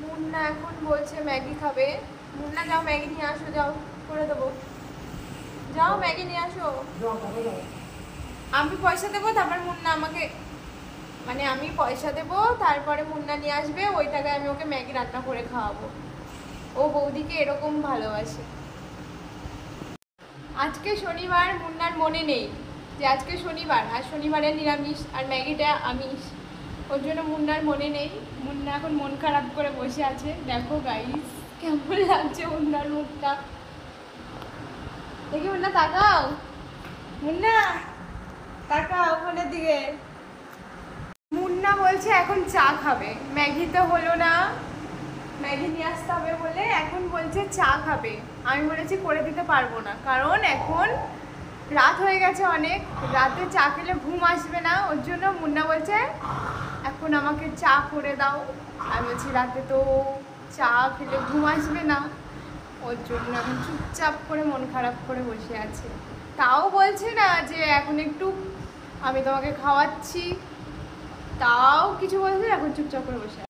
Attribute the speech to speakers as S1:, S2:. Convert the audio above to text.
S1: মুন্না এখন বলছে ম্যাগি খাবে। মুন্না যাও ম্যাগি নিয়ে আসো, যাও করে দেবো। যাও ম্যাগি নিয়ে আসো। আমি পয়সা দেবো, তারপর মুন্না আমাকে, মানে আমি পয়সা দেবো, তারপরে মুন্না নিয়ে আসবে, ওই টাকায় আমি ওকে ম্যাগি রান্না করে খাওয়াবো। ও বৌদিকে এরকম ভালোবাসে। আজকে শনিবার, মুন্নার মনে নেই যে আজকে শনিবার, আর শনিবারে নিরামিষ, আর ম্যাগিটা আমিষ। ওর জন্য মুন্নার মনে নেই। মুন্না এখন মন খারাপ করে বসে আছে। দেখো গাইস কেমন লাগছে মুন্নার মুখটা। দেখি মুন্না তাকাও, মুন্না তাকাও ওখানের দিকে। মুন্না বলছে এখন চা খাবে, ম্যাগি তো হলো না, ম্যাগি নিয়ে আসতে হবে বলে এখন বলছে চা খাবে। আমি বলেছি করে দিতে পারবো না, কারণ এখন রাত হয়ে গেছে অনেক, রাতে চা খেলে ঘুম আসবে না। ওর জন্য মুন্না বলছে এখন আমাকে চা করে দাও। আমি বলছি রাতে তো চা খেলে ঘুম আসবে না, ওর জন্য এখন চুপচাপ করে মন খারাপ করে বসে আছে। তাও বলছে না যে এখন একটু আমি তোমাকে খাওয়াচ্ছি, তাও কিছু বলছে, এখন চুপচাপ করে বসে আছে।